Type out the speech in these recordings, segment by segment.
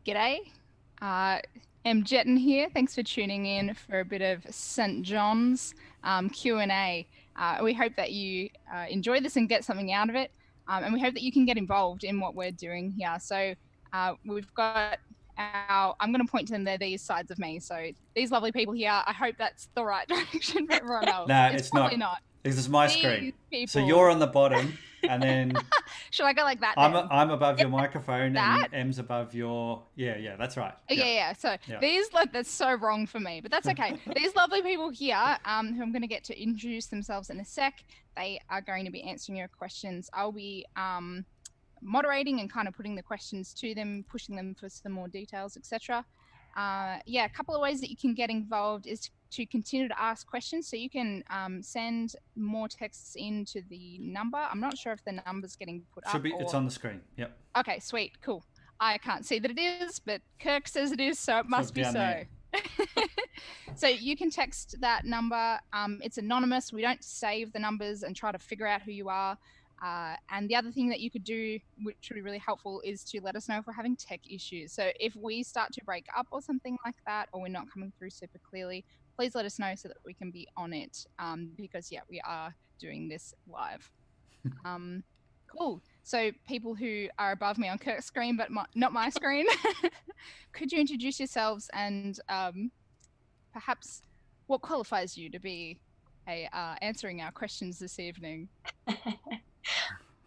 G'day. Uh, M. Jetton here. Thanks for tuning in for a bit of St. John's Q&A. We hope that you enjoy this and get something out of it. And we hope that you can get involved in what we're doing here. So we've got I'm going to point to them. They're these sides of me. So these lovely people here, I hope that's the right direction for everyone else. No, It's it's probably not. not. This is my screen. These So people. you're on the bottom, and then Should I go like that I'm then? I'm above your microphone, That? and M's above your. Yeah. That's right. Oh, Yeah, yeah. So yeah. that's so wrong for me, but that's okay. These lovely people here, who I'm going to get to introduce themselves in a sec, they are going to be answering your questions. I'll be moderating and kind of putting the questions to them, pushing them for some more details, etc. A couple of ways that you can get involved is to continue to ask questions. So you can send more texts into the number. I'm not sure if the number's getting put Should up be. or... It's on the screen. Yep. Okay, sweet, cool. I can't see that it is, but Kirk says it is, so it must be down so. there. So you can text that number. It's anonymous. We don't save the numbers and try to figure out who you are. And the other thing that you could do, which would be really helpful, is to let us know if we're having tech issues. So if we start to break up or something like that, or we're not coming through super clearly, please let us know so that we can be on it. Because we are doing this live. Cool. So people who are above me on Kirk's screen, but not my screen, could you introduce yourselves and perhaps what qualifies you to be answering our questions this evening?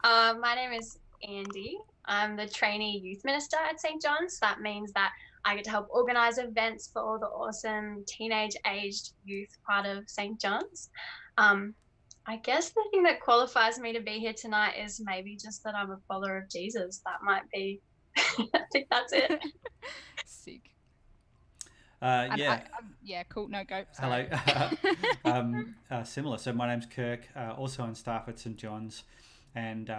My name is Andy. I'm the trainee youth minister at St. John's. That means that I get to help organise events for all the awesome teenage-aged youth part of St. John's. I guess the thing that qualifies me to be here tonight is maybe just that I'm a follower of Jesus. That might be, I think that's it. Sick. Yeah. Cool. No, go. Sorry. Hello. Similar. So my name's Kirk, also on staff at St. John's, and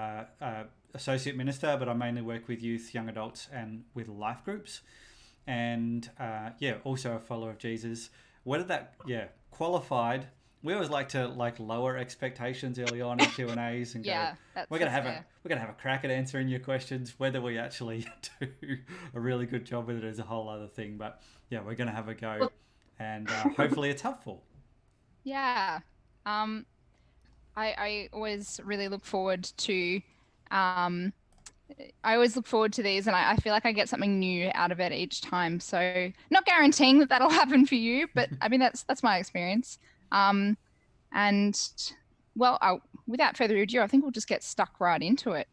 associate minister, but I mainly work with youth, young adults, and with life groups. And also a follower of Jesus. Whether that qualified. We always like to lower expectations early on in Q&As and go, we're gonna have a crack at answering your questions. Whether we actually do a really good job with it is a whole other thing. But yeah, we're gonna have a go, and hopefully it's helpful. Yeah, I always really look forward to. I always look forward to these, and I feel like I get something new out of it each time. So not guaranteeing that that'll happen for you, but I mean that's my experience. Without further ado, I think we'll just get stuck right into it.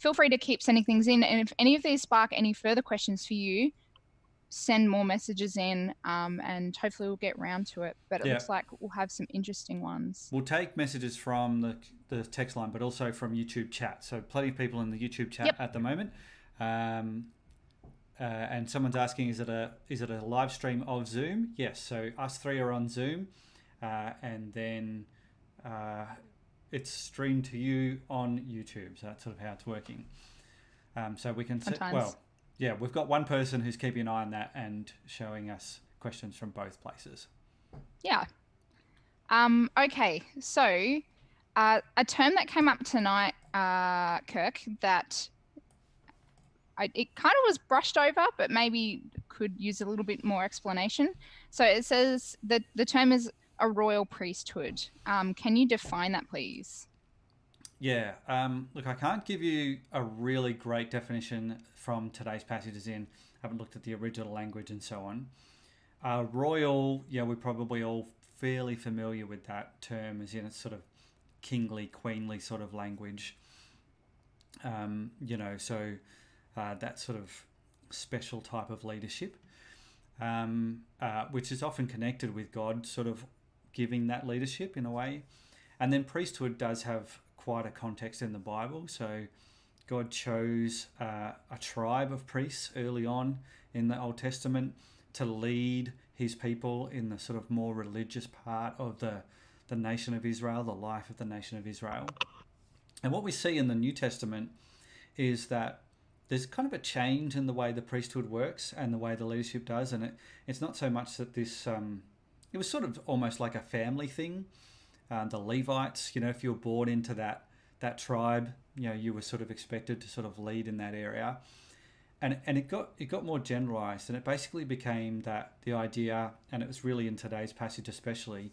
Feel free to keep sending things in, and if any of these spark any further questions for you, send more messages in, and hopefully we'll get round to it. But it looks like we'll have some interesting ones. We'll take messages from the text line, but also from YouTube chat. So plenty of people in the YouTube chat at the moment. And someone's asking, is it a live stream of Zoom? Yes. So us three are on Zoom, and then it's streamed to you on YouTube. So that's sort of how it's working. So we can we've got one person who's keeping an eye on that and showing us questions from both places. Yeah. Okay. So a term that came up tonight, Kirk, that it kind of was brushed over, but maybe could use a little bit more explanation. So it says that the term is a royal priesthood. Can you define that, please? Yeah. Look, I can't give you a really great definition from today's passages in. I haven't looked at the original language and so on. Royal, we're probably all fairly familiar with that term, as in it's sort of kingly, queenly sort of language. That sort of special type of leadership, which is often connected with God sort of giving that leadership in a way. And then priesthood does have quite a context in the Bible. So God chose a tribe of priests early on in the Old Testament to lead his people in the sort of more religious part of the nation of Israel, the life of the nation of Israel. And what we see in the New Testament is that there's kind of a change in the way the priesthood works and the way the leadership does. And it's not so much that this, it was sort of almost like a family thing. The Levites, if you were born into that tribe, you were sort of expected to sort of lead in that area. and it got more generalized, and it basically became that the idea, and it was really in today's passage especially,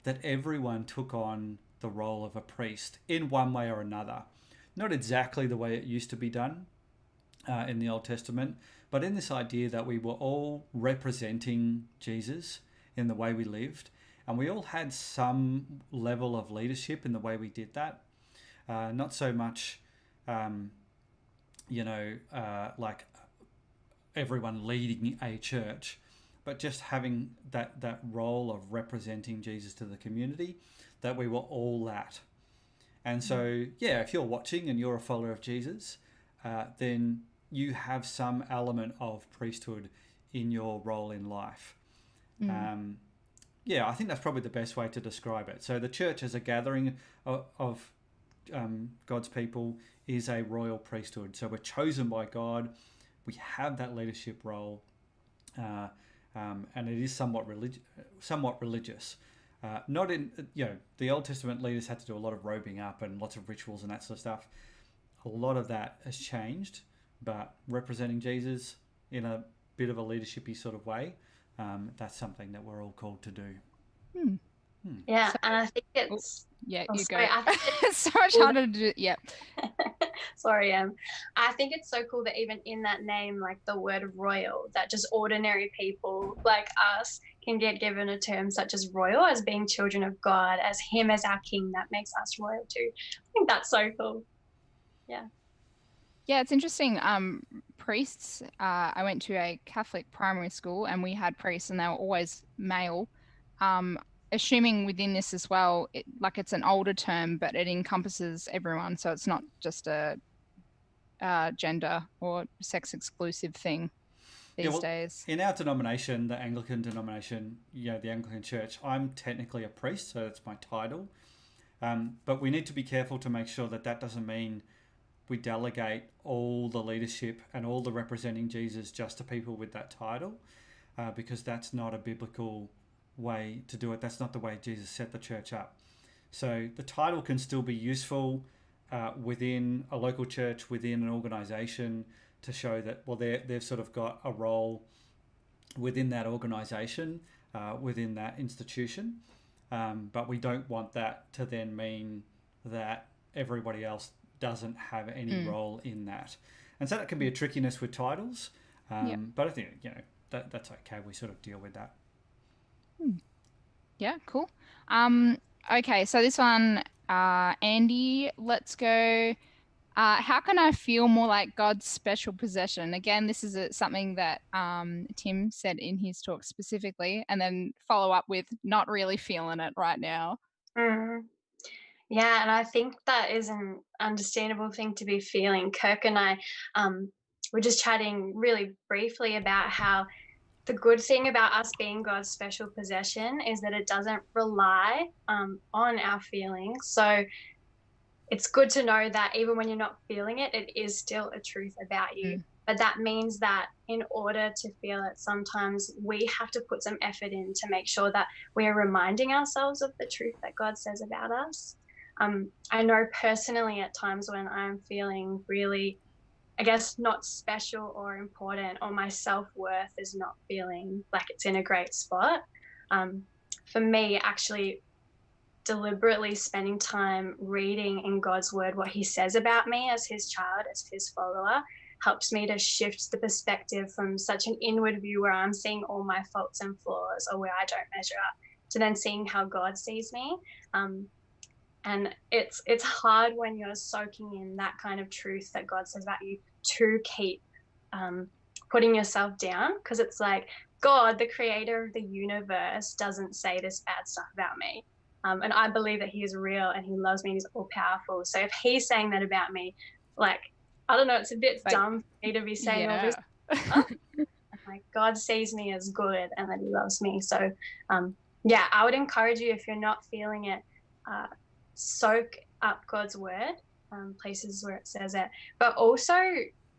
that everyone took on the role of a priest in one way or another. Not exactly the way it used to be done in the Old Testament, but in this idea that we were all representing Jesus in the way we lived, and we all had some level of leadership in the way we did that. Not so much, like everyone leading a church, but just having that role of representing Jesus to the community, that we were all that. And so, yeah, if you're watching and you're a follower of Jesus, then you have some element of priesthood in your role in life. I think that's probably the best way to describe it. So the church as a gathering of God's people is a royal priesthood. So we're chosen by God. We have that leadership role, and it is somewhat religious. Not in, the Old Testament leaders had to do a lot of robing up and lots of rituals and that sort of stuff. A lot of that has changed, but representing Jesus in a bit of a leadershipy sort of way, that's something that we're all called to do. Yeah, and I think it's... you sorry, go. It's so much harder to do. Yeah. Sorry, I think it's so cool that even in that name, like the word royal, that just ordinary people like us can get given a term such as royal, as being children of God, as him as our king. That makes us royal too. I think that's so cool. Yeah. Yeah, it's interesting. Priests, I went to a Catholic primary school and we had priests and they were always male. Assuming within this as well, it's an older term, but it encompasses everyone. So it's not just a gender or sex exclusive thing these days. In our denomination, the Anglican denomination, the Anglican Church, I'm technically a priest, so that's my title. But we need to be careful to make sure that doesn't mean we delegate all the leadership and all the representing Jesus just to people with that title, because that's not a biblical way to do it. That's not the way Jesus set the church up. So the title can still be useful within a local church, within an organization, to show that, well, they've sort of got a role within that organization, within that institution. But we don't want that to then mean that everybody else doesn't have any role in that. And so that can be a trickiness with titles. But I think, that's okay. We sort of deal with that. Yeah, cool. Okay, so this one, Andy, let's go. How can I feel more like God's special possession? Again, this is something that Tim said in his talk specifically, and then follow up with not really feeling it right now. Yeah, and I think that is an understandable thing to be feeling. Kirk and I were just chatting really briefly about how the good thing about us being God's special possession is that it doesn't rely on our feelings. So it's good to know that even when you're not feeling it, it is still a truth about you. But that means that in order to feel it, sometimes we have to put some effort in to make sure that we are reminding ourselves of the truth that God says about us. I know personally at times when I'm feeling really, I guess, not special or important, or my self-worth is not feeling like it's in a great spot. For me, actually deliberately spending time reading in God's word what he says about me as his child, as his follower, helps me to shift the perspective from such an inward view where I'm seeing all my faults and flaws or where I don't measure up, to then seeing how God sees me. And it's hard when you're soaking in that kind of truth that God says about you to keep putting yourself down, because it's like, God, the creator of the universe, doesn't say this bad stuff about me. And I believe that he is real and he loves me and he's all powerful. So if he's saying that about me, like, I don't know, it's a bit dumb for me to be saying all this. Like, God sees me as good and that he loves me. So I would encourage you, if you're not feeling it, soak up God's word, places where it says it, but also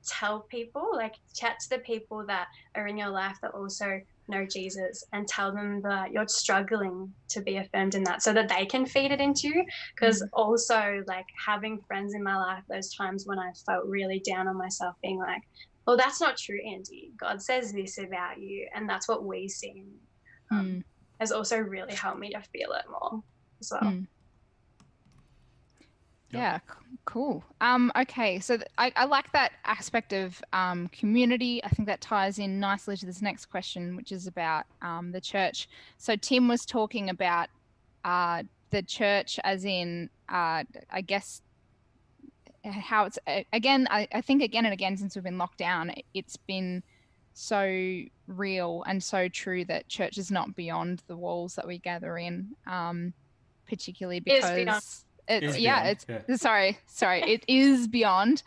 tell people, like chat to the people that are in your life that also know Jesus, and tell them that you're struggling to be affirmed in that so that they can feed it into you. Because also, like, having friends in my life, those times when I felt really down on myself, being like, well, that's not true, Andy. God says this about you, and that's what we see. Has also really helped me to feel it more as well. Yeah, cool. Okay, so I like that aspect of community. I think that ties in nicely to this next question, which is about the church. So Tim was talking about the church as in, I guess, how it's, again, I think again and again since we've been locked down, it's been so real and so true that church is not beyond the walls that we gather in, particularly because... sorry, it is beyond.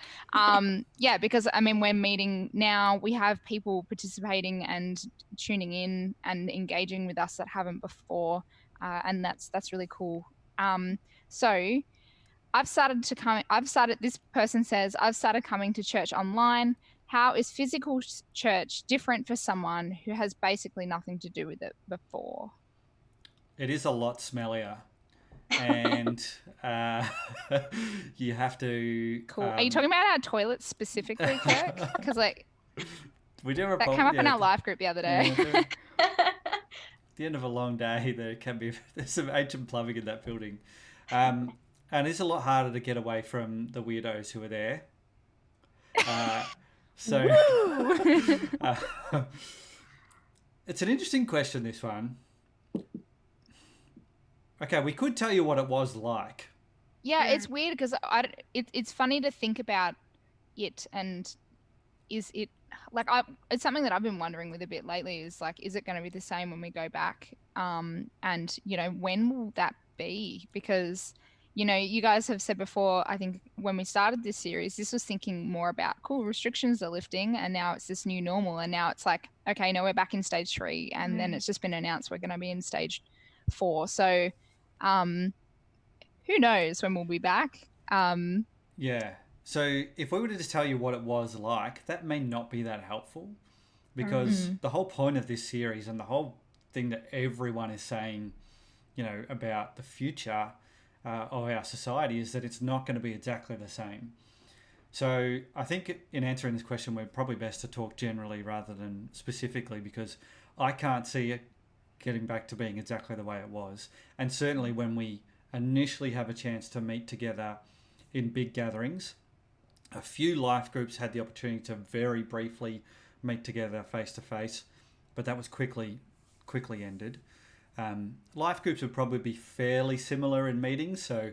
Yeah, because I mean, we're meeting now, we have people participating and tuning in and engaging with us that haven't before, and that's really cool. So this person says, I've started coming to church online. How is physical church different for someone who has basically nothing to do with it before? It is a lot smellier. And you have to... Cool. Are you talking about our toilets specifically, Kirk? Because we do that came up in our live group the other day. At the end of a long day, there's some ancient plumbing in that building. And it's a lot harder to get away from the weirdos who are there. It's an interesting question, this one. Okay, we could tell you what it was like. Yeah, it's weird because it's funny to think about it, and is it like it's something that I've been wondering with a bit lately, is like, is it going to be the same when we go back? And when will that be? Because you guys have said before, I think when we started this series, this was thinking more about cool, restrictions are lifting, and now it's this new normal, and now it's like, okay, no, we're back in stage 3, and then it's just been announced we're going to be in stage 4. So who knows when we'll be back? Yeah. So if we were to just tell you what it was like, that may not be that helpful, because the whole point of this series and the whole thing that everyone is saying, about the future of our society is that it's not going to be exactly the same. So I think in answering this question, we're probably best to talk generally rather than specifically, because I can't see it getting back to being exactly the way it was. And certainly when we initially have a chance to meet together in big gatherings, a few life groups had the opportunity to very briefly meet together face to face, but that was quickly ended. Life groups would probably be fairly similar in meetings, so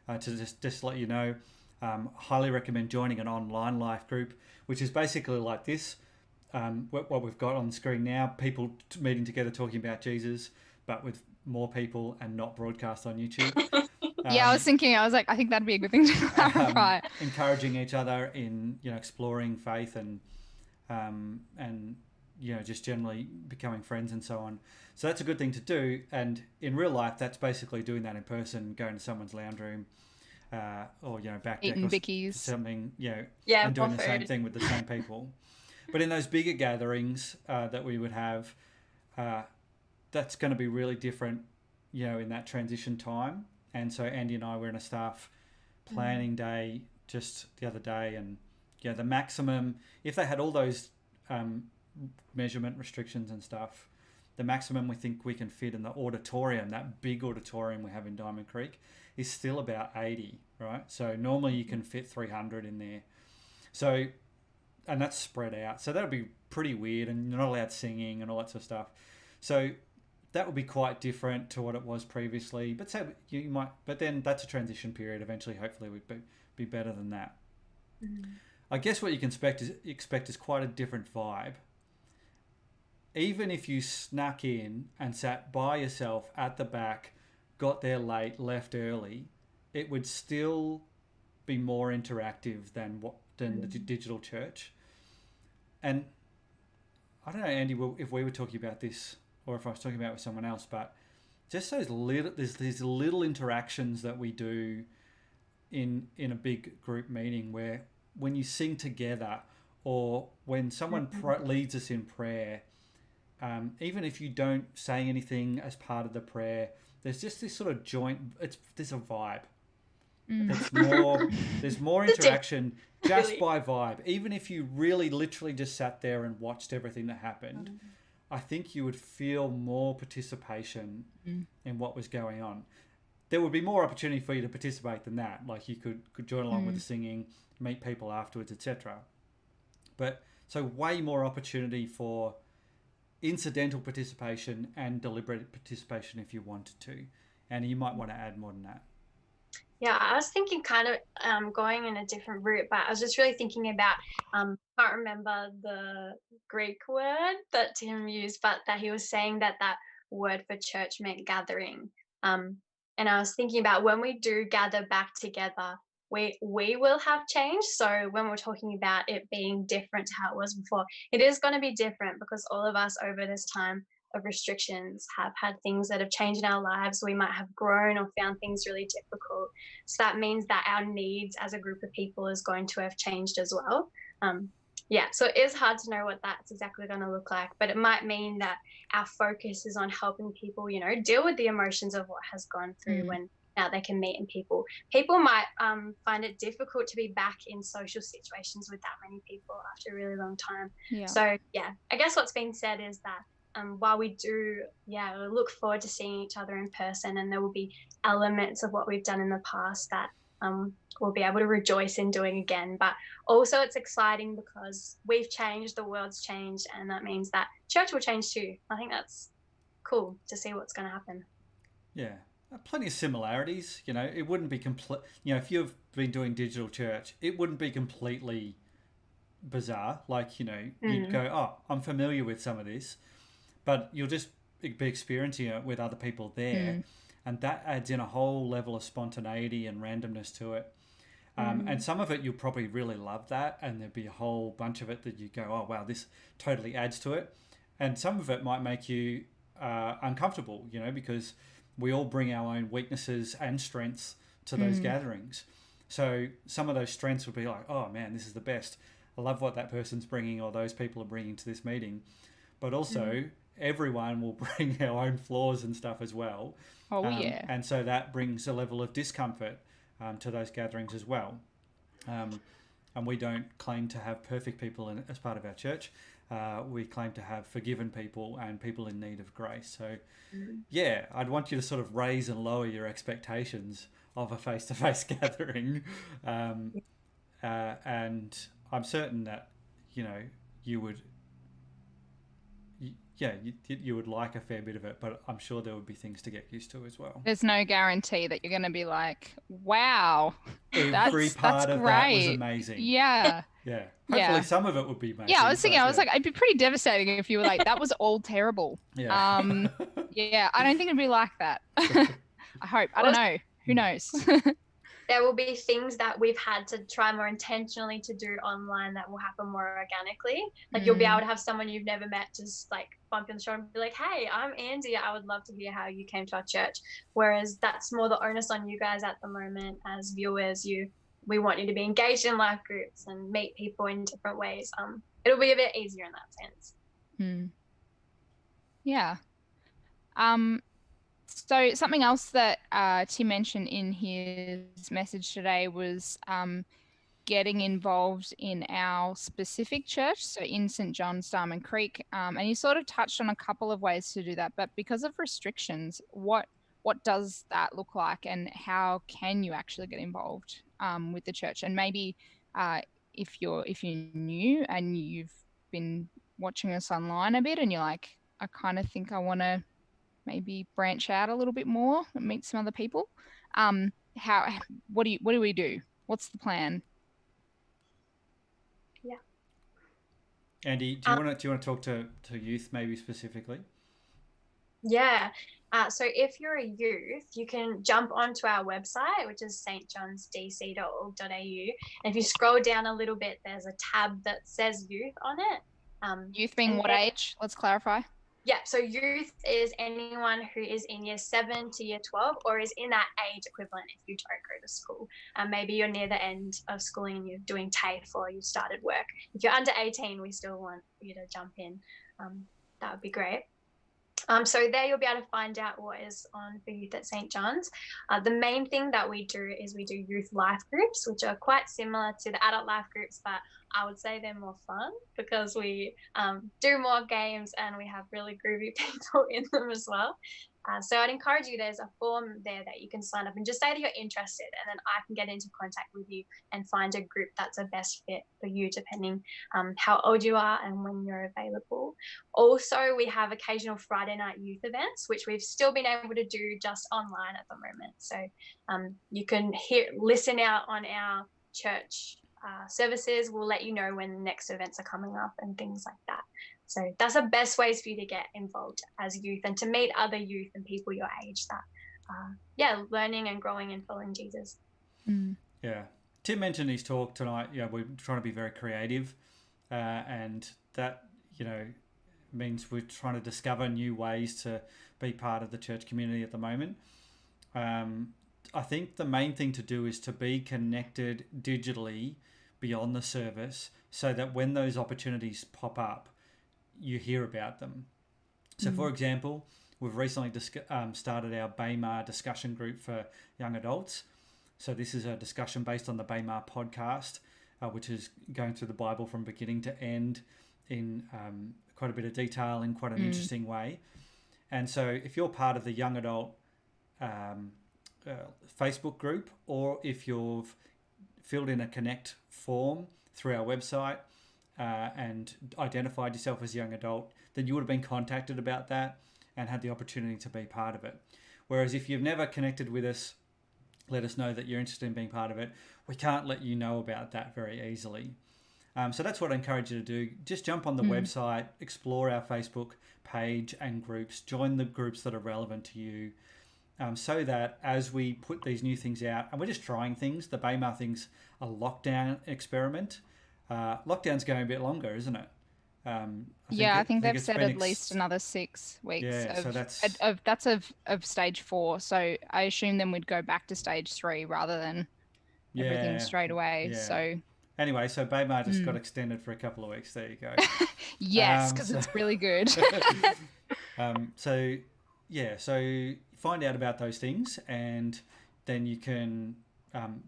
to just let you know, highly recommend joining an online life group, which is basically like this. What we've got on the screen now, people meeting together talking about Jesus, but with more people and not broadcast on YouTube. Yeah, I was like, I think that'd be a good thing to clarify. Encouraging each other in exploring faith and just generally becoming friends and so on. So that's a good thing to do. And in real life, that's basically doing that in person, going to someone's lounge room, or back deck or something, and doing the same thing with the same people. But in those bigger gatherings that we would have, that's going to be really different, in that transition time. And so Andy and I were in a staff planning day just the other day, and the maximum, if they had all those measurement restrictions and stuff, the maximum we think we can fit in the auditorium, that big auditorium we have in Diamond Creek, is still about 80, right? So normally you can fit 300 in there. So, and that's spread out. So that would be pretty weird, and you're not allowed singing and all that sort of stuff. So that would be quite different to what it was previously. But but then that's a transition period. Eventually, hopefully, we'd be better than that. I guess what you can expect is quite a different vibe. Even if you snuck in and sat by yourself at the back, got there late, left early, it would still be more interactive than the digital church. And I don't know, Andy, if we were talking about this or if I was talking about it with someone else, but just there's these little interactions that we do in a big group meeting, where when you sing together or when someone leads us in prayer, even if you don't say anything as part of the prayer, there's just this sort of there's a vibe. There's more interaction just by vibe. Even if you really literally just sat there and watched everything that happened, I think you would feel more participation in what was going on. There would be more opportunity for you to participate than that. Like you could join along with the singing, meet people afterwards, etc. But so way more opportunity for incidental participation and deliberate participation if you wanted to. And you might want to add more than that. Yeah, I was thinking kind of going in a different route, but I was just really thinking about can't remember the Greek word that Tim used, but that he was saying that word for church meant gathering. And I was thinking about when we do gather back together, we will have change. So when we're talking about it being different to how it was before, it is going to be different because all of us over this time of restrictions have had things that have changed in our lives. We might have grown or found things really difficult. So that means that our needs as a group of people is going to have changed as well. So it is hard to know what that's exactly going to look like, but it might mean that our focus is on helping people, deal with the emotions of what has gone through when now they can meet in people. People might find it difficult to be back in social situations with that many people after a really long time. Yeah. So, I guess what's being said is that while we do, look forward to seeing each other in person, and there will be elements of what we've done in the past that we'll be able to rejoice in doing again. But also it's exciting because we've changed, the world's changed, and that means that church will change too. I think that's cool to see what's going to happen. Yeah. Plenty of similarities, it wouldn't be complete, if you've been doing digital church, it wouldn't be completely bizarre. Like, you'd go, oh, I'm familiar with some of this, but you'll just be experiencing it with other people there. And that adds in a whole level of spontaneity and randomness to it. And some of it, you'll probably really love that. And there'll be a whole bunch of it that you go, oh, wow, this totally adds to it. And some of it might make you uncomfortable, because we all bring our own weaknesses and strengths to those gatherings. So some of those strengths would be like, oh, man, this is the best. I love what that person's bringing or those people are bringing to this meeting. But also, everyone will bring our own flaws and stuff as well. Oh, yeah. And so that brings a level of discomfort to those gatherings as well. And we don't claim to have perfect people as part of our church. We claim to have forgiven people and people in need of grace. So, I'd want you to sort of raise and lower your expectations of a face-to-face gathering. And I'm certain that, you would... you would like a fair bit of it, but I'm sure there would be things to get used to as well. There's no guarantee that you're going to be like, wow, Every part of that was amazing. Yeah. Yeah. Hopefully some of it would be amazing. Yeah, I was thinking, like, it'd be pretty devastating if you were like, that was all terrible. Yeah. I don't think it'd be like that. I hope. I don't know. Who knows? There will be things that we've had to try more intentionally to do online that will happen more organically. Like you'll be able to have someone you've never met just like bump you on the shoulder and be like, hey, I'm Andy. I would love to hear how you came to our church. Whereas that's more the onus on you guys at the moment as viewers. We want you to be engaged in life groups and meet people in different ways. It'll be a bit easier in that sense. Yeah. So something else that Tim mentioned in his message today was getting involved in our specific church, so in St. John's, Diamond Creek. And he sort of touched on a couple of ways to do that, but because of restrictions, what does that look like, and how can you actually get involved with the church? And maybe if you're new and you've been watching us online a bit and you're like, I kind of think I want to maybe branch out a little bit more and meet some other people. What do we do? What's the plan? Yeah. Andy, do you want to talk to youth maybe specifically? Yeah. So if you're a youth, you can jump onto our website, which is stjohnsdc.org.au. And if you scroll down a little bit, there's a tab that says youth on it. Youth being what age? Let's clarify. Yeah, so youth is anyone who is in year 7 to year 12 or is in that age equivalent if you don't go to school. Maybe you're near the end of schooling and you're doing TAFE or you've started work. If you're under 18, we still want you to jump in. That would be great. So there you'll be able to find out what is on for youth at St. John's. The main thing that we do is we do youth life groups, which are quite similar to the adult life groups, but I would say they're more fun because we do more games and we have really groovy people in them as well. So I'd encourage you, there's a form there that you can sign up and just say that you're interested, and then I can get into contact with you and find a group that's a best fit for you, depending how old you are and when you're available. Also, we have occasional Friday night youth events, which we've still been able to do just online at the moment. So you can listen out on our church services. We'll let you know when the next events are coming up and things like that. So that's the best ways for you to get involved as youth and to meet other youth and people your age that, learning and growing and following Jesus. Yeah. Tim mentioned his talk tonight. We're trying to be very creative, and that, means we're trying to discover new ways to be part of the church community at the moment. I think the main thing to do is to be connected digitally beyond the service so that when those opportunities pop up, you hear about them. So, for example, we've recently started our Bama discussion group for young adults. So this is a discussion based on the Bama podcast, which is going through the Bible from beginning to end in quite a bit of detail in quite an interesting way. And so if you're part of the young adult Facebook group, or if you've filled in a connect form through our website and identified yourself as a young adult, then you would have been contacted about that and had the opportunity to be part of it. Whereas if you've never connected with us, let us know that you're interested in being part of it. We can't let you know about that very easily. So that's what I encourage you to do. Just jump on the website, explore our Facebook page and groups, join the groups that are relevant to you, so that as we put these new things out, and we're just trying things, the Bama thing's a lockdown experiment. Lockdown's going a bit longer, isn't it? I think they've said at least another 6 weeks. Yeah, so that's of stage 4. So I assume then we'd go back to stage 3 rather than everything straight away. Yeah. So anyway, so Bama just got extended for a couple of weeks. There you go. Yes, because it's really good. So find out about those things, and then you can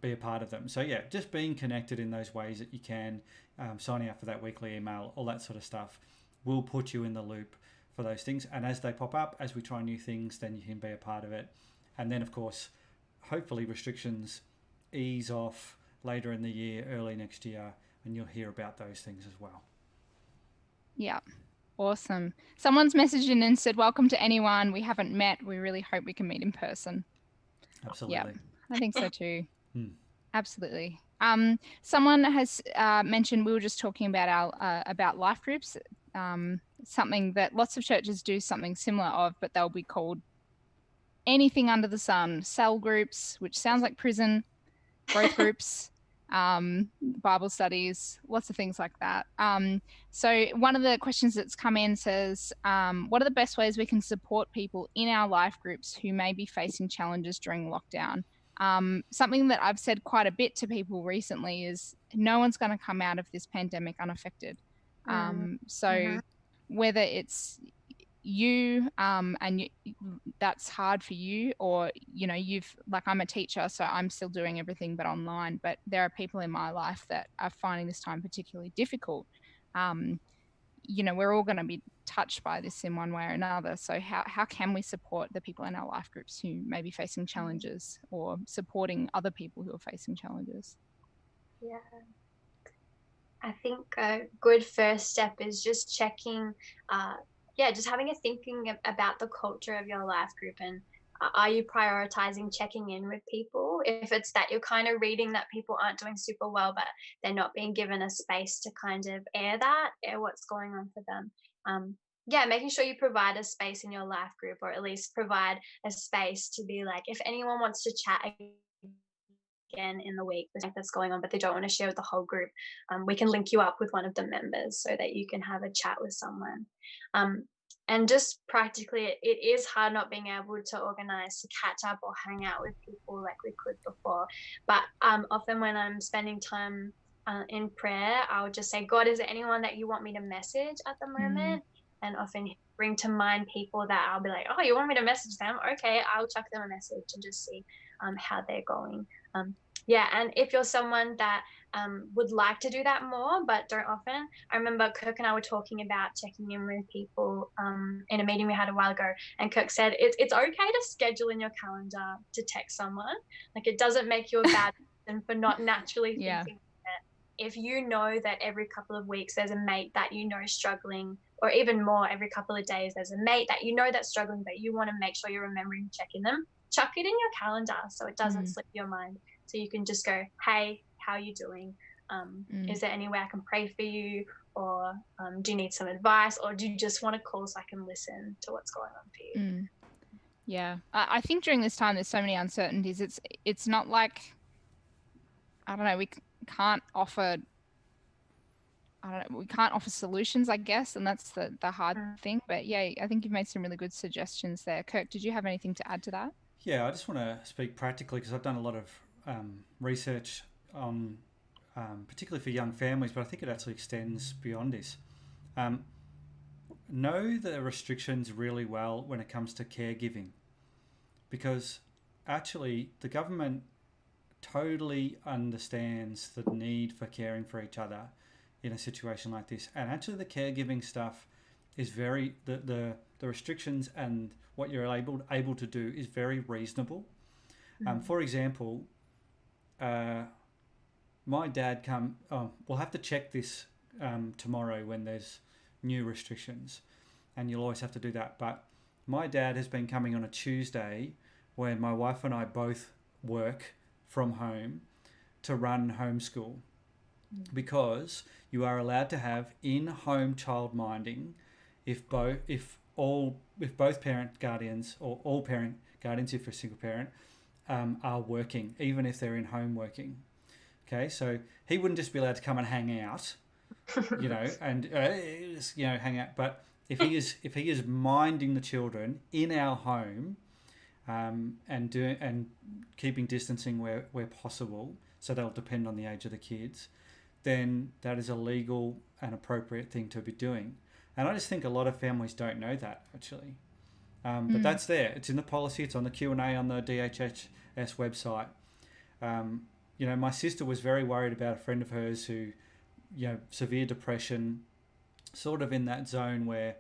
be a part of them. So just being connected in those ways that you can, signing up for that weekly email, all that sort of stuff, will put you in the loop for those things. And as they pop up, as we try new things, then you can be a part of it. And then, of course, hopefully restrictions ease off later in the year, early next year, and you'll hear about those things as well. Yeah. Awesome. Someone's messaged in and said, welcome to anyone we haven't met. We really hope we can meet in person. Absolutely. Yeah, I think so too. Absolutely. Someone has mentioned, we were just talking about about life groups, something that lots of churches do something similar of, but they'll be called anything under the sun. Cell groups, which sounds like prison, growth groups, Bible studies, lots of things like that. So one of the questions that's come in says, what are the best ways we can support people in our life groups who may be facing challenges during lockdown? Something that I've said quite a bit to people recently is no one's going to come out of this pandemic unaffected. So whether it's you and that's hard for you, or I'm a teacher, so I'm still doing everything but online, but there are people in my life that are finding this time particularly difficult. We're all going to be touched by this in one way or another. So how can we support the people in our life groups who may be facing challenges, or supporting other people who are facing challenges? Yeah. I think a good first step is just checking, just having a thinking about the culture of your life group, and are you prioritizing checking in with people? If it's that you're kind of reading that people aren't doing super well, but they're not being given a space to kind of air what's going on for them. Making sure you provide a space in your life group, or at least provide a space to be like, if anyone wants to chat again in the week that's going on, but they don't want to share with the whole group, we can link you up with one of the members so that you can have a chat with someone. And just practically, it is hard not being able to organize to catch up or hang out with people like we could before. But often when I'm spending time in prayer, I'll just say, God, is there anyone that you want me to message at the moment? And often bring to mind people that I'll be like, oh, you want me to message them? Okay, I'll chuck them a message and just see how they're going. Yeah, and if you're someone that would like to do that more but don't often, I remember Kirk and I were talking about checking in with people in a meeting we had a while ago, and Kirk said it's okay to schedule in your calendar to text someone. Like, it doesn't make you a bad person for not naturally thinking it. If you know that every couple of weeks there's a mate that you know is struggling, or even more, every couple of days there's a mate that you know that's struggling, but you want to make sure you're remembering to check in them, chuck it in your calendar so it doesn't slip your mind. So you can just go, hey, how are you doing? Is there any way I can pray for you? Or do you need some advice? Or do you just want to call so I can listen to what's going on for you? Yeah. I think during this time there's so many uncertainties. It's not like, I don't know, we can't offer solutions, I guess, and that's the hard thing. But yeah, I think you've made some really good suggestions there. Kirk, did you have anything to add to that? Yeah, I just want to speak practically because I've done a lot of research on particularly for young families, but I think it actually extends beyond this. Know the restrictions really well when it comes to caregiving, because actually the government totally understands the need for caring for each other in a situation like this, and actually the caregiving stuff is very the restrictions and what you're able to do is very reasonable. For example, my dad we'll have to check this tomorrow when there's new restrictions, and you'll always have to do that, but my dad has been coming on a Tuesday when my wife and I both work from home to run homeschool, because you are allowed to have in-home childminding if both parent guardians, or all parent guardians if you're a single parent, are working, even if they're in home working. Okay, so he wouldn't just be allowed to come and hang out, and hang out. But if he is minding the children in our home, and keeping distancing where possible, so that'll depend on the age of the kids, then that is a legal and appropriate thing to be doing. And I just think a lot of families don't know that, actually. But that's there. It's in the policy. It's on the Q&A on the DHHS website. My sister was very worried about a friend of hers who, severe depression, sort of in that zone where,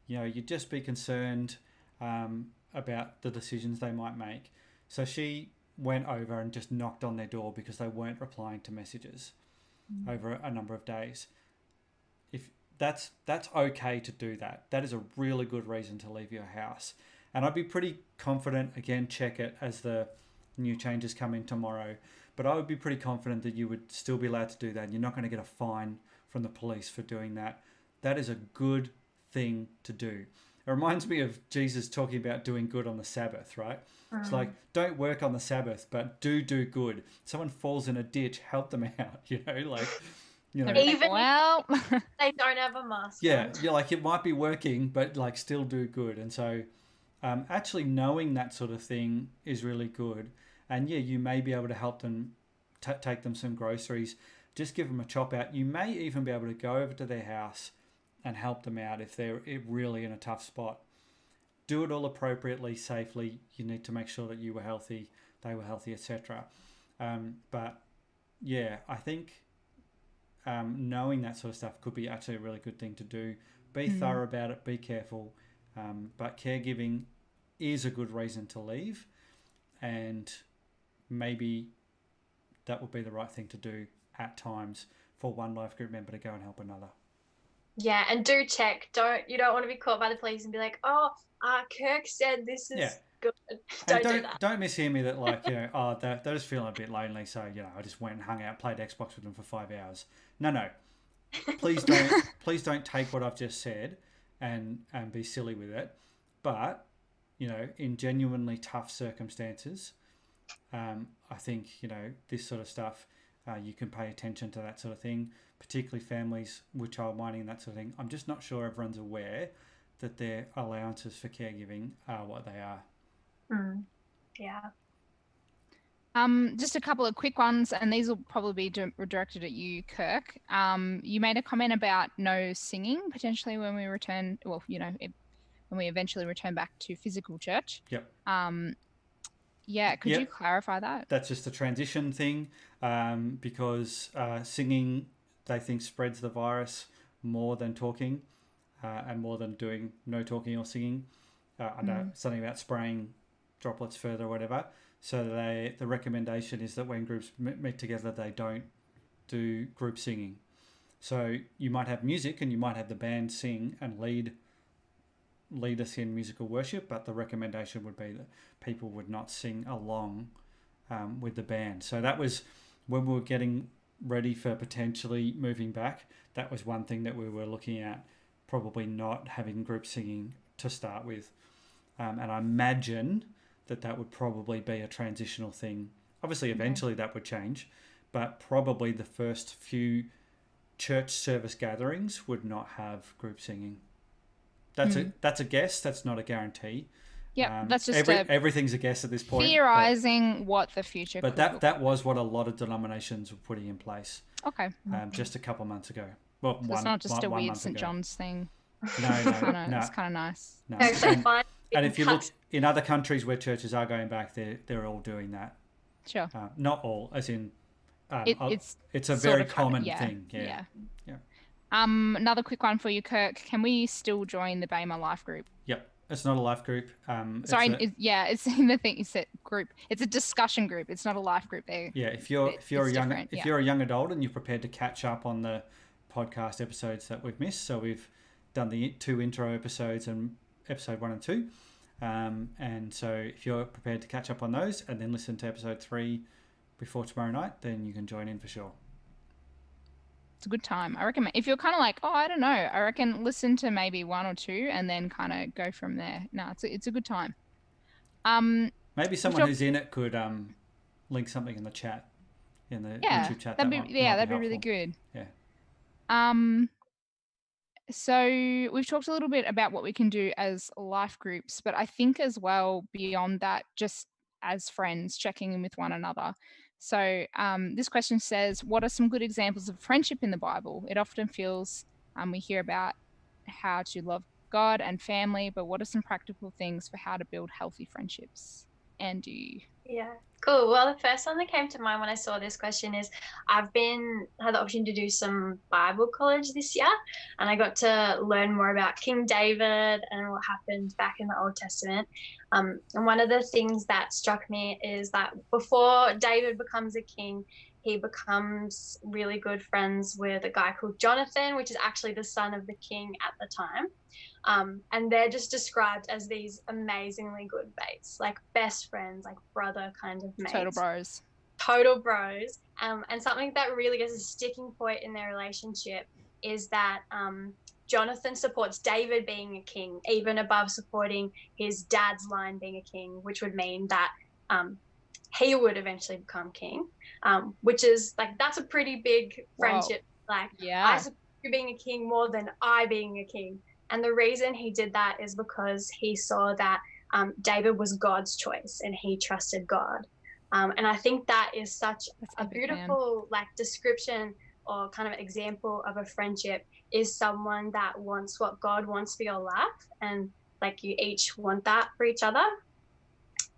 you'd just be concerned about the decisions they might make. So she went over and just knocked on their door because they weren't replying to messages over a number of days. If that's okay to do that. That is a really good reason to leave your house. And I'd be pretty confident, again, check it as the new changes come in tomorrow, but I would be pretty confident that you would still be allowed to do that. And you're not going to get a fine from the police for doing that. That is a good thing to do. It reminds me of Jesus talking about doing good on the Sabbath, right? It's like, don't work on the Sabbath, but do good. Someone falls in a ditch, help them out, Even if they don't have a mask. Yeah, it might be working, but still do good. And so actually knowing that sort of thing is really good. And yeah, you may be able to help them take them some groceries, just give them a chop out. You may even be able to go over to their house and help them out if they're really in a tough spot. Do it all appropriately, safely. You need to make sure that you were healthy, they were healthy, etc. But yeah, I think knowing that sort of stuff could be actually a really good thing to do. Be thorough about it, be careful. But caregiving is a good reason to leave, and maybe that would be the right thing to do at times for one life group member to go and help another. Yeah, and do check. You don't want to be caught by the police and be like, oh, Kirk said this is good. Don't do that. Don't mishear me that they're just feeling a bit lonely, so I just went and hung out, played Xbox with them for 5 hours. No. Please don't take what I've just said and be silly with it. But, in genuinely tough circumstances, I think, this sort of stuff, you can pay attention to that sort of thing, particularly families with child minding and that sort of thing. I'm just not sure everyone's aware that their allowances for caregiving are what they are. Yeah. Just a couple of quick ones, and these will probably be directed at you, Kirk. You made a comment about no singing potentially when we return. Well, when we eventually return back to physical church. Yep. Could you clarify that? That's just a transition thing, because singing, they think, spreads the virus more than talking, and more than doing no talking or singing. I know something about spraying droplets further or whatever. So the recommendation is that when groups meet together, they don't do group singing. So you might have music and you might have the band sing and lead us in musical worship, but the recommendation would be that people would not sing along with the band. So that was when we were getting ready for potentially moving back. That was one thing that we were looking at, probably not having group singing to start with. And I imagine that would probably be a transitional thing. Obviously, eventually that would change, but probably the first few church service gatherings would not have group singing. That's a guess. That's not a guarantee. Yeah, that's just everything's a guess at this point. Theorizing what the future. But that was what a lot of denominations were putting in place. Okay. Just a couple months ago. Well, so it's not just a weird St. John's thing. No. It's kind of nice. No. And if you look in other countries where churches are going back, they're all doing that. Sure. Not all, as in. It's a sort very of common thing. Yeah. Another quick one for you, Kirk. Can we still join the Bama life group? Yep. It's not a life group. It's in the thing you said group. It's a discussion group. It's not a life group. If you're a young adult and you're prepared to catch up on the podcast episodes that we've missed, so we've done the 2 intro episodes and episode 1 and 2, and so if you're prepared to catch up on those and then listen to episode 3 before tomorrow night, then you can join in for sure. It's a good time. I recommend, if you're kind of like, I don't know, I reckon listen to maybe 1 or 2 and then kind of go from there. No, it's a good time. Maybe someone who's in it could link something in the chat, in the YouTube chat. That'd be really good. Yeah. So we've talked a little bit about what we can do as life groups, but I think as well beyond that, just as friends, checking in with one another. So this question says, what are some good examples of friendship in the Bible? It often feels we hear about how to love God and family, but what are some practical things for how to build healthy friendships? Andy? Yeah, cool. Well, the first one that came to mind when I saw this question is I've had the option to do some Bible college this year, and I got to learn more about King David and what happened back in the Old Testament. And one of the things that struck me is that before David becomes a king, he becomes really good friends with a guy called Jonathan, which is actually the son of the king at the time. And they're just described as these amazingly good mates, like best friends, like brother kind of mates. Total bros. And something that really is a sticking point in their relationship is that Jonathan supports David being a king, even above supporting his dad's line being a king, which would mean that he would eventually become king, which is like, that's a pretty big friendship. Whoa. Like, I support you being a king more than I being a king. And the reason he did that is because he saw that David was God's choice and he trusted God. And I think that is such a beautiful description or kind of example of a friendship, is someone that wants what God wants for your life, and like you each want that for each other.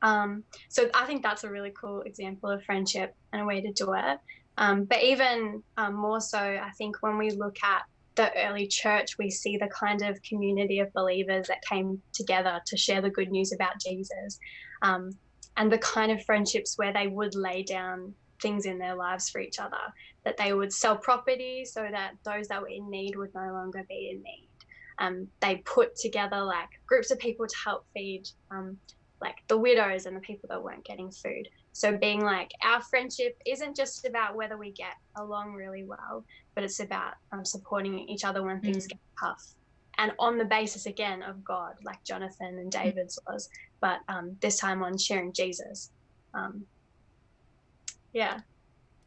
So I think that's a really cool example of friendship and a way to do it. But even more so, I think when we look at the early church, we see the kind of community of believers that came together to share the good news about Jesus, and the kind of friendships where they would lay down things in their lives for each other, that they would sell property so that those that were in need would no longer be in need. They put together like groups of people to help feed like the widows and the people that weren't getting food. So being like, our friendship isn't just about whether we get along really well, but it's about supporting each other when things get tough. And on the basis, again, of God, like Jonathan and David's was, but this time on sharing Jesus. Yeah.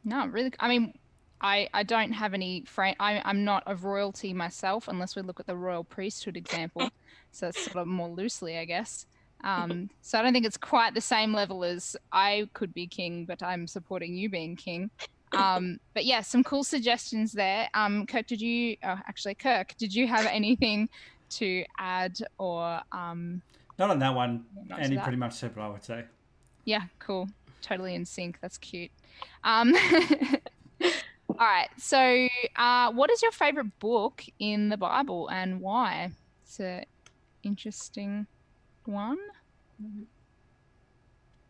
No, really. I mean, I don't have any friend. I'm not of royalty myself, unless we look at the royal priesthood example. So it's sort of more loosely, I guess. So I don't think it's quite the same level as I could be king, but I'm supporting you being king. But yeah, some cool suggestions there. Kirk, did you have anything to add or Not on that one. not to Annie that? pretty much said what I would say. Yeah, cool. Totally in sync. That's cute. All right. So, what is your favorite book in the Bible and why? It's an interesting one. Do you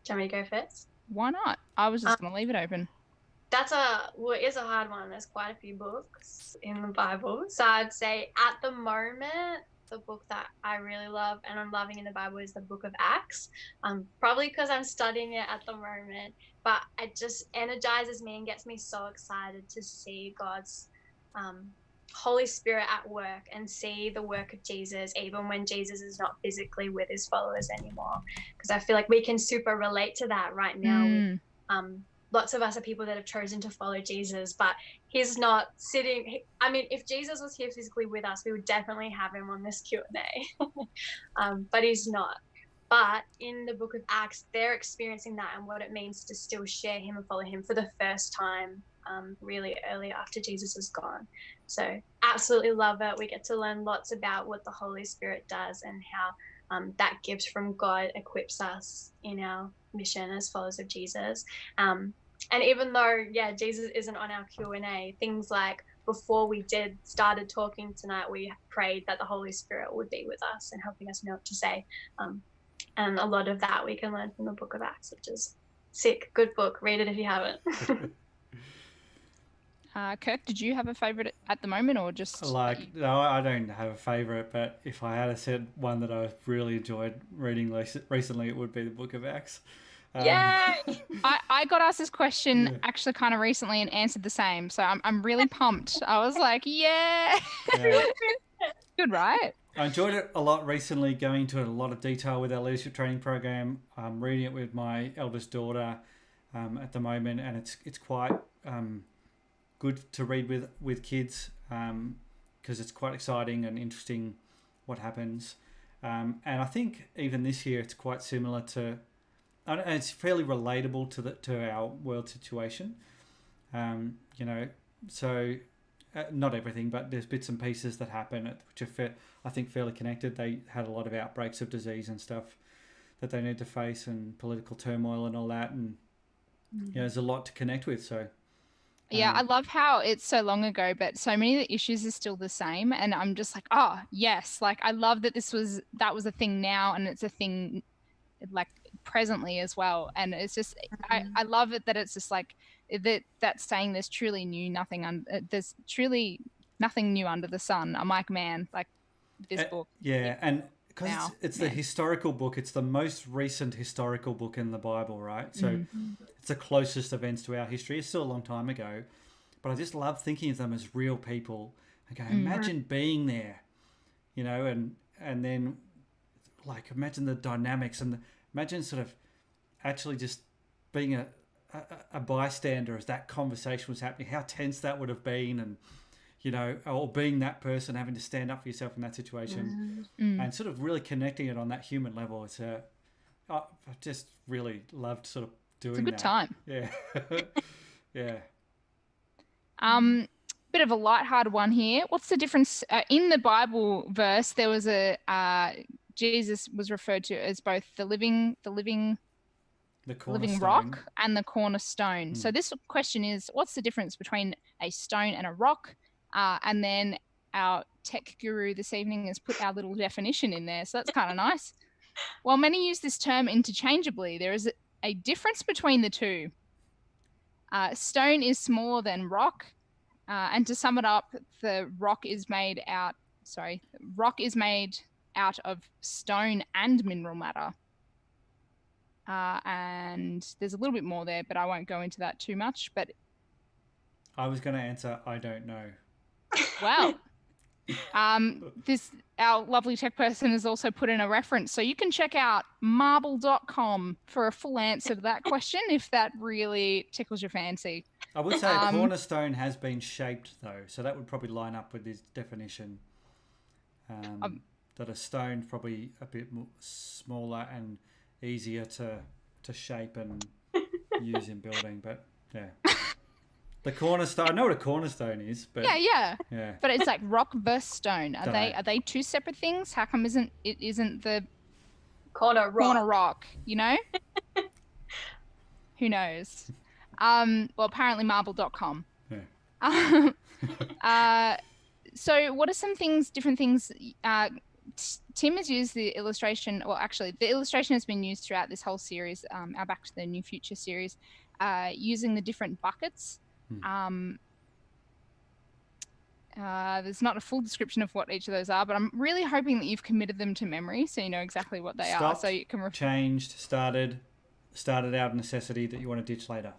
want me to go first? Why not? I was just going to leave it open. It is a hard one. There's quite a few books in the Bible. So I'd say at the moment, the book that I really love and I'm loving in the Bible is the book of Acts. Probably because I'm studying it at the moment, but it just energizes me and gets me so excited to see God's Holy Spirit at work and see the work of Jesus, even when Jesus is not physically with his followers anymore. Because I feel like we can super relate to that right now. Lots of us are people that have chosen to follow Jesus, but he's not sitting. I mean, if Jesus was here physically with us, we would definitely have him on this Q&A, but he's not. But in the book of Acts, they're experiencing that and what it means to still share him and follow him for the first time, really early after Jesus is gone. So absolutely love it. We get to learn lots about what the Holy Spirit does and how that gift from God equips us in our mission as followers of Jesus. And even though, Jesus isn't on our Q&A, things like before we started talking tonight, we prayed that the Holy Spirit would be with us and helping us know what to say. And a lot of that we can learn from the book of Acts, which is sick. Good book. Read it if you haven't. Kirk, did you have a favourite at the moment or just... No, I don't have a favourite, but if I had said one that I've really enjoyed reading recently, it would be the book of Acts. Yay! I got asked this question actually kind of recently and answered the same, so I'm really pumped. I was like, yeah. Good, right? I enjoyed it a lot recently, going into it in a lot of detail with our leadership training program. I'm reading it with my eldest daughter at the moment, and it's quite good to read with kids because it's quite exciting and interesting what happens. And I think even this year it's quite similar to... And it's fairly relatable to our world situation, So not everything, but there's bits and pieces that happen which are I think fairly connected. They had a lot of outbreaks of disease and stuff that they need to face, and political turmoil and all that, and there's a lot to connect with. So yeah, I love how it's so long ago, but so many of the issues are still the same, and I'm just like, oh yes, like I love that that was a thing now, and it's a thing like presently as well. And it's just I love it that it's just like that's saying there's truly there's truly nothing new under the sun. I'm like, man, like this book. Yeah, and because it's the historical book, it's the most recent historical book in the Bible, right? So it's the closest events to our history. It's still a long time ago, but I just love thinking of them as real people. Okay, imagine being there, and then like imagine the dynamics and imagine sort of actually just being a bystander as that conversation was happening, how tense that would have been, and or being that person having to stand up for yourself in that situation and sort of really connecting it on that human level. I just really loved sort of doing that. It's a good time. Yeah. Bit of a lighthearted one here. What's the difference in the Bible verse? There was Jesus was referred to as both the living rock and the cornerstone. So this question is, what's the difference between a stone and a rock? And then our tech guru this evening has put our little definition in there. So that's kind of nice. While many use this term interchangeably, there is a difference between the two. Stone is smaller than rock. And to sum it up, rock is made out of stone and mineral matter. And there's a little bit more there, but I won't go into that too much. But I was going to answer, I don't know. Well, our lovely tech person has also put in a reference. So you can check out marble.com for a full answer to that question if that really tickles your fancy. I would say a cornerstone has been shaped, though. So that would probably line up with his definition. That a stone's probably a bit smaller and easier to shape and use in building. But, yeah. The cornerstone. I know what a cornerstone is, but Yeah. yeah. But it's like rock versus stone. Are Dunno. they two separate things? How come it isn't the Corner rock. corner rock, you know? Who knows? Well, apparently marble.com. Yeah. So what are some different things? Tim has used the illustration, well, actually, the illustration has been used throughout this whole series, our Back to the New Future series, using the different buckets. There's not a full description of what each of those are, but I'm really hoping that you've committed them to memory so you know exactly what they are. So you can changed, started out of necessity that you want to ditch later.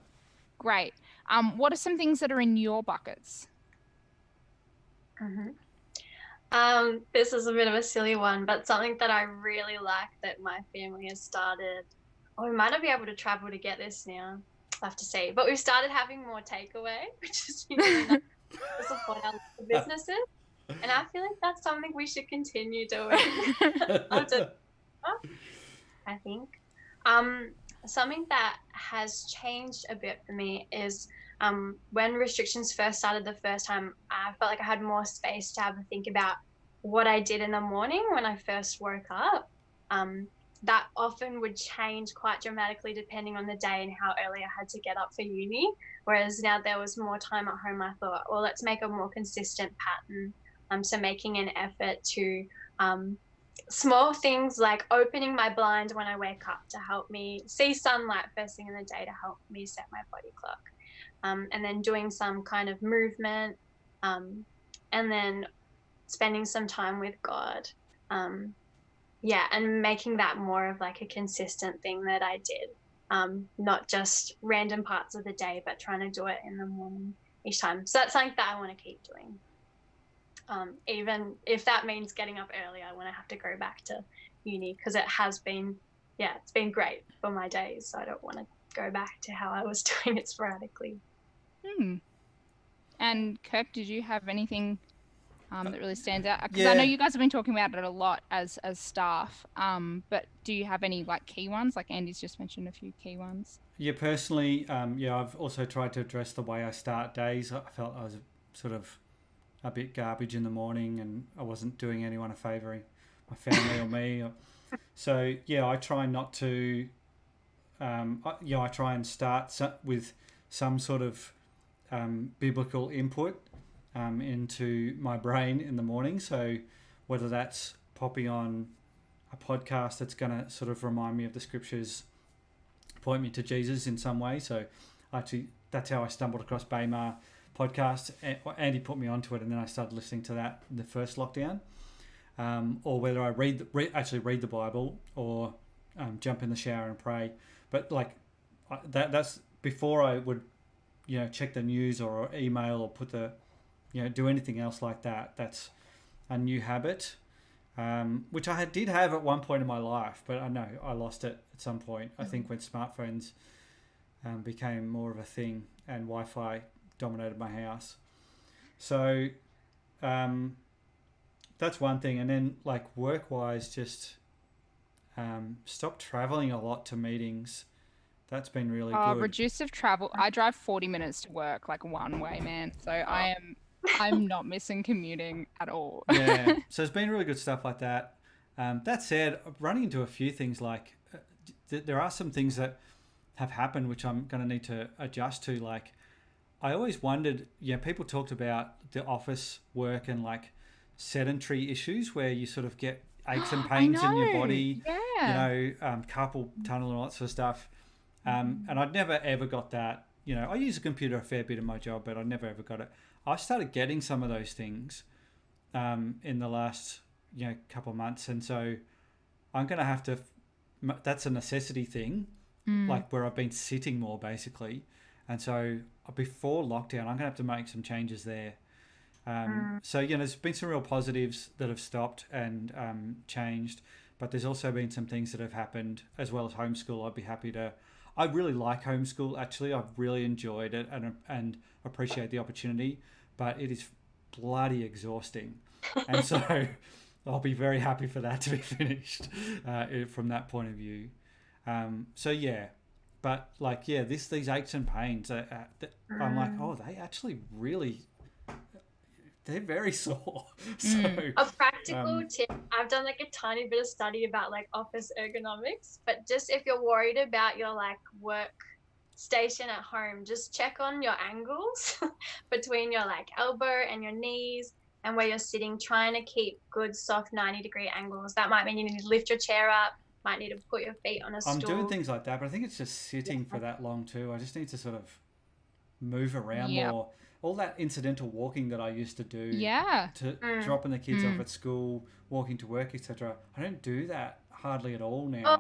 Great. What are some things that are in your buckets? This is a bit of a silly one, but something that I really like that my family has started. Oh, we might not be able to travel to get this now. I'll have to see. But we've started having more takeaway, which is really nice to support our local businesses. And I feel like that's something we should continue doing. I think. Something that has changed a bit for me is when restrictions first started the first time, I felt like I had more space to have a think about what I did in the morning when I first woke up. That often would change quite dramatically depending on the day and how early I had to get up for uni. Whereas now there was more time at home, I thought, well, let's make a more consistent pattern. So making an effort to small things like opening my blind when I wake up to help me see sunlight first thing in the day to help me set my body clock. And then doing some kind of movement, and then spending some time with God. And making that more of like a consistent thing that I did, not just random parts of the day, but trying to do it in the morning each time. So that's something that I want to keep doing. Even if that means getting up earlier when I have to go back to uni, because it has been, it's been great for my days. So I don't want to go back to how I was doing it sporadically. And Kirk, did you have anything that really stands out? Because I know you guys have been talking about it a lot as staff, but do you have any like key ones? Like Andy's just mentioned a few key ones. Yeah, personally, I've also tried to address the way I start days. I felt I was sort of a bit garbage in the morning and I wasn't doing anyone a favour, my family or me. So, I try not to, I try and start with some sort of biblical input into my brain in the morning. So whether that's popping on a podcast that's going to sort of remind me of the scriptures, point me to Jesus in some way. So actually, that's how I stumbled across Bama podcast. Andy put me onto it, and then I started listening to that in the first lockdown. Or whether I read the Bible or jump in the shower and pray. But like that's before I would, check the news or email or put the, do anything else like that. That's a new habit, which I did have at one point in my life, but I know I lost it at some point. I think when smartphones became more of a thing and Wi-Fi dominated my house. So that's one thing. And then like work-wise, just stop traveling a lot to meetings. That's been really good. Reduce of travel. I drive 40 minutes to work, like one way, man. So I'm not missing commuting at all. Yeah. So it's been really good stuff like that. That said, running into a few things like there are some things that have happened which I'm going to need to adjust to. Like I always wondered, people talked about the office work and like sedentary issues where you sort of get aches and pains in your body, carpal tunnel and all that sort of stuff. And I'd never ever got that. I use a computer a fair bit in my job, but I never ever got it. I started getting some of those things in the last couple of months, and so I'm going to have to. That's a necessity thing, like where I've been sitting more basically, and so before lockdown, I'm going to have to make some changes there. So there's been some real positives that have stopped and changed, but there's also been some things that have happened as well as homeschool. I'd be happy to. I really like homeschool. Actually, I've really enjoyed it and appreciate the opportunity, but it is bloody exhausting, and so I'll be very happy for that to be finished from that point of view. But like, yeah, these aches and pains, I'm like, oh, they actually really, they're very sore. So a practical tip, I've done like a tiny bit of study about like office ergonomics, but just if you're worried about your like work station at home, just check on your angles between your like elbow and your knees and where you're sitting, trying to keep good soft 90-degree angles. That might mean you need to lift your chair up, might need to put your feet on a stool. I'm doing things like that, but I think it's just sitting for that long too. I just need to sort of move around more. All that incidental walking that I used to do to dropping the kids off at school, walking to work, etc. I don't do that hardly at all now.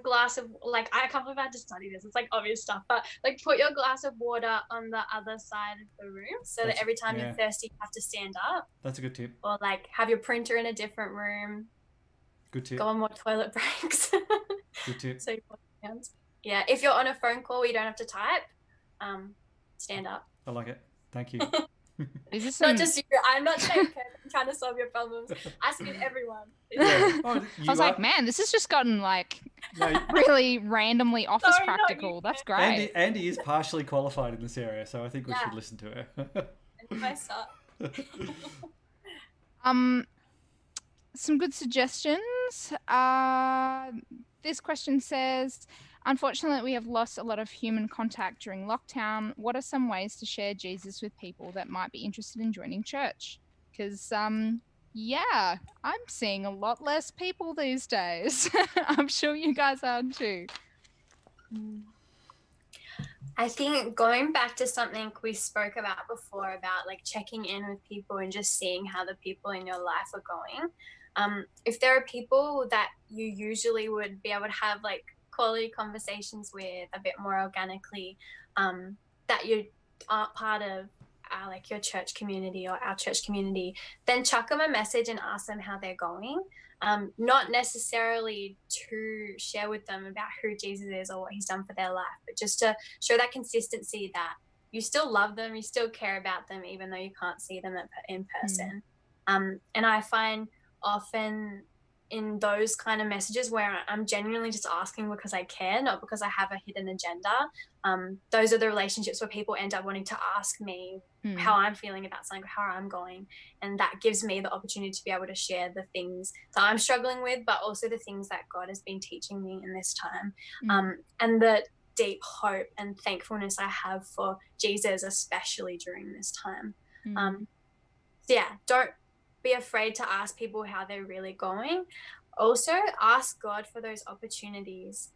Glass of, like, I can't believe I had to study this. It's like obvious stuff, but like put your glass of water on the other side of the room so that every time you're thirsty, you have to stand up. That's a good tip. Or like have your printer in a different room. Good tip. Go on more toilet breaks. Good tip. So yeah, if you're on a phone call where you don't have to type, stand up. I like it. Thank you. Is this not just you? I'm not saying I'm trying to solve your problems. Asking everyone. I was like, man, this has just gotten like really randomly office practical. That's great. Andy is partially qualified in this area, so I think we should listen to her. And I suck. Some good suggestions. This question says, unfortunately, we have lost a lot of human contact during lockdown. What are some ways to share Jesus with people that might be interested in joining church? Because, I'm seeing a lot less people these days. I'm sure you guys are too. I think going back to something we spoke about before about like checking in with people and just seeing how the people in your life are going. If there are people that you usually would be able to have like quality conversations with a bit more organically, that you aren't part of like your church community or our church community, then chuck them a message and ask them how they're going. Not necessarily to share with them about who Jesus is or what he's done for their life, but just to show that consistency that you still love them, you still care about them, even though you can't see them in person. And I find often in those kind of messages where I'm genuinely just asking because I care, not because I have a hidden agenda. Those are the relationships where people end up wanting to ask me how I'm feeling about something, how I'm going. And that gives me the opportunity to be able to share the things that I'm struggling with, but also the things that God has been teaching me in this time. And the deep hope and thankfulness I have for Jesus, especially during this time. Don't be afraid to ask people how they're really going. Also, ask God for those opportunities.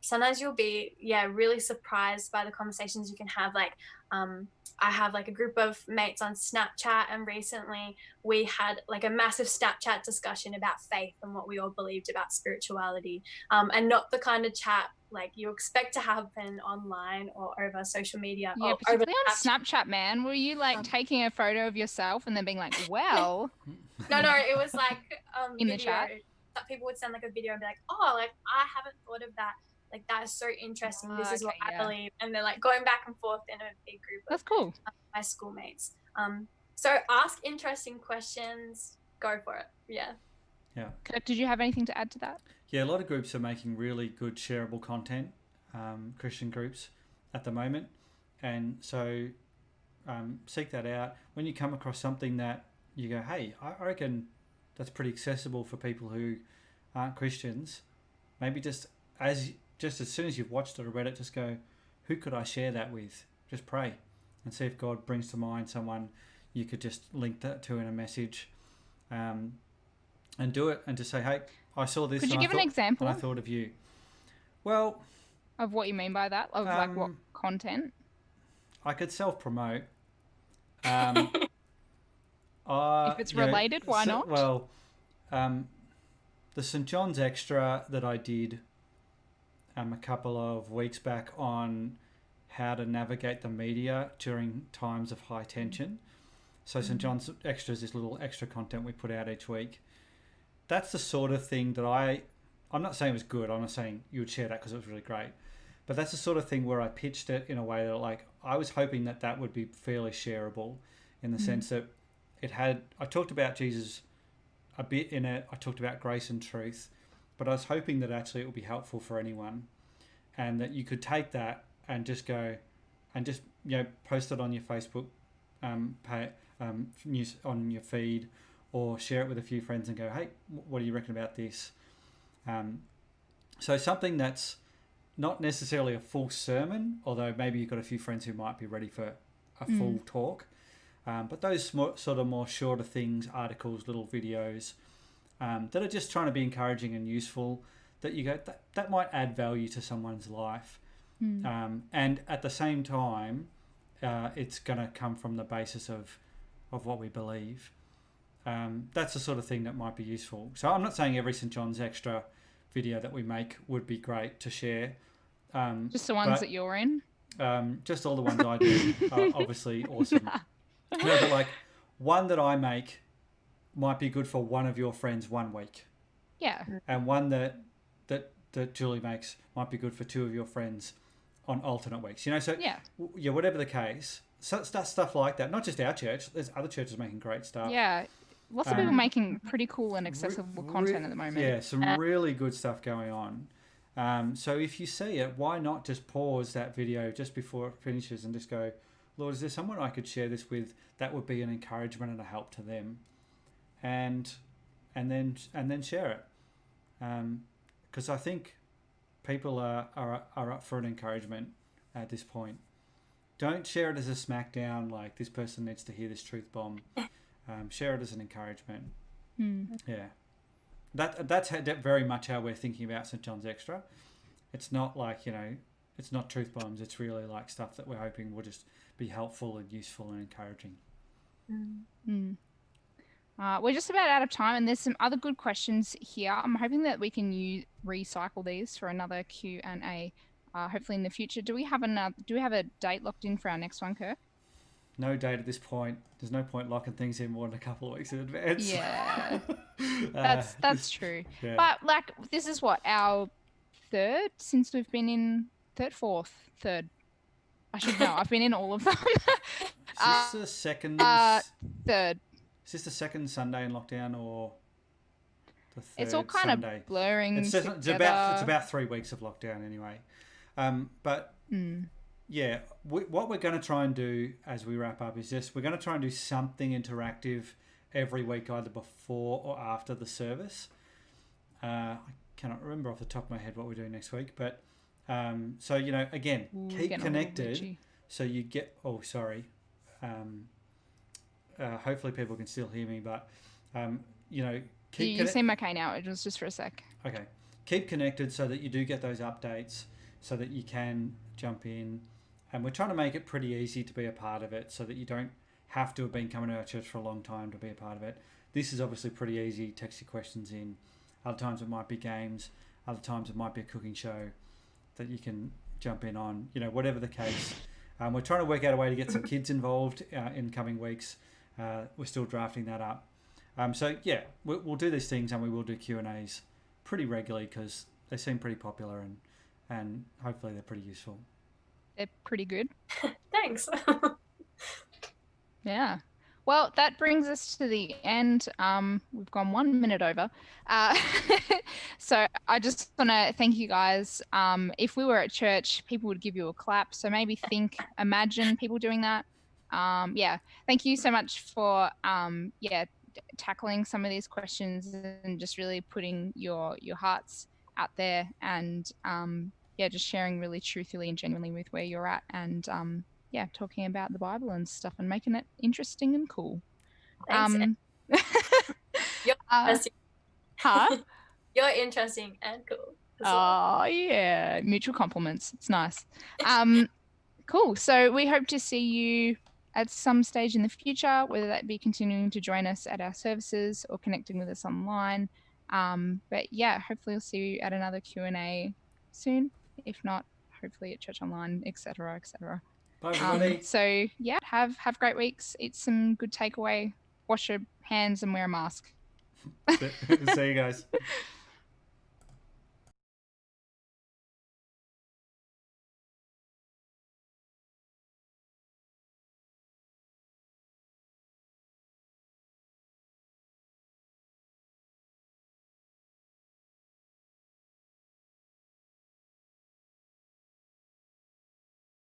Sometimes you'll be, really surprised by the conversations you can have. Like, I have like a group of mates on Snapchat, and recently we had like a massive Snapchat discussion about faith and what we all believed about spirituality, and not the kind of chat like you expect to happen online or over social media. Yeah, particularly on Snapchat, man. Were you like taking a photo of yourself and then being like, well? No, it was like in the chat. That people would send like a video and be like, oh, like I haven't thought of that. Like that is so interesting. This is what I believe. And they're like going back and forth in a big group. That's cool. My schoolmates. So ask interesting questions. Go for it. Yeah. Kirk, did you have anything to add to that? Yeah, a lot of groups are making really good shareable content, Christian groups at the moment. And so seek that out. When you come across something that you go, hey, I reckon that's pretty accessible for people who aren't Christians, maybe just as soon as you've watched it or read it, just go, who could I share that with? Just pray and see if God brings to mind someone you could just link that to in a message, and do it, and just say, hey, I saw this. Could you give an example? And I thought of you. Well, of what you mean by that? Of like what content? I could self-promote. If it's related, why not? Well, the St. John's Extra that I did a couple of weeks back on how to navigate the media during times of high tension. So St. John's Extra is this little extra content we put out each week. That's the sort of thing that I'm not saying it was good. I'm not saying you would share that because it was really great. But that's the sort of thing where I pitched it in a way that like I was hoping that would be fairly shareable in the sense that I talked about Jesus a bit in it. I talked about grace and truth, but I was hoping that actually it would be helpful for anyone. and that you could take that and just go and just post it on your Facebook news on your feed, or share it with a few friends and go, hey, what do you reckon about this? So something that's not necessarily a full sermon, although maybe you've got a few friends who might be ready for a full talk. But those sort of more shorter things, articles, little videos, that are just trying to be encouraging and useful, that you go, that might add value to someone's life. And at the same time, it's going to come from the basis of what we believe. That's the sort of thing that might be useful. So I'm not saying every St. John's Extra video that we make would be great to share. Just the ones that you're in? Just all the ones I do are obviously awesome. No, but like one that I make might be good for one of your friends 1 week. Yeah. And one that Julie makes might be good for 2 of your friends on alternate weeks. So yeah, whatever the case, stuff like that. Not just our church. There's other churches making great stuff. Yeah. Lots of people making pretty cool and accessible content at the moment. Yeah, some really good stuff going on. So if you see it, why not just pause that video just before it finishes and just go, Lord, is there someone I could share this with that would be an encouragement and a help to them? And then share it. Because I think people are up for an encouragement at this point. Don't share it as a smackdown, like this person needs to hear this truth bomb. Share it as an encouragement. Yeah. That's very much how we're thinking about St. John's Extra. It's not like, it's not truth bombs. It's really like stuff that we're hoping will just be helpful and useful and encouraging. We're just about out of time, and there's some other good questions here. I'm hoping that we can recycle these for another Q&A, hopefully in the future. Do we have a date locked in for our next one, Kirk? No date at this point. There's no point locking things in more than a couple of weeks in advance. Yeah, that's true. Yeah. But like, this is what, our third since we've been in third. I should know. I've been in all of them. Is this the second? Third. Is this the second Sunday in lockdown or the third? It's all kind Sunday? of blurring. It's about 3 weeks of lockdown anyway. Yeah, what we're going to try and do as we wrap up is we're going to try and do something interactive every week, either before or after the service. I cannot remember off the top of my head what we're doing next week, but so again, keep connected so you get. Oh, sorry. Hopefully people can still hear me, but keep. You seem okay now. It was just for a sec. Okay, keep connected so that you do get those updates, so that you can jump in. And we're trying to make it pretty easy to be a part of it, so that you don't have to have been coming to our church for a long time to be a part of it. This is obviously pretty easy. Text your questions in. Other times it might be games. Other times it might be a cooking show that you can jump in on. Whatever the case. We're trying to work out a way to get some kids involved in coming weeks. We're still drafting that up. So yeah, we'll do these things, and we will do Q&As pretty regularly because they seem pretty popular, and hopefully they're pretty useful. They're pretty good. Thanks. Yeah. Well, that brings us to the end. We've gone 1 minute over. So I just want to thank you guys. If we were at church, people would give you a clap. So maybe imagine people doing that. Yeah. Thank you so much for, tackling some of these questions and just really putting your hearts out there, and just sharing really truthfully and genuinely with where you're at, and talking about the Bible and stuff and making it interesting and cool. Thanks. You're interesting. Huh? You're interesting and cool. Oh yeah, mutual compliments. It's nice. Cool. So we hope to see you at some stage in the future, whether that be continuing to join us at our services or connecting with us online. But yeah, hopefully we'll see you at another Q&A soon. If not, hopefully at church online, etc., etc. Bye, everybody. So yeah, have great weeks. Eat some good takeaway. Wash your hands and wear a mask. See you guys.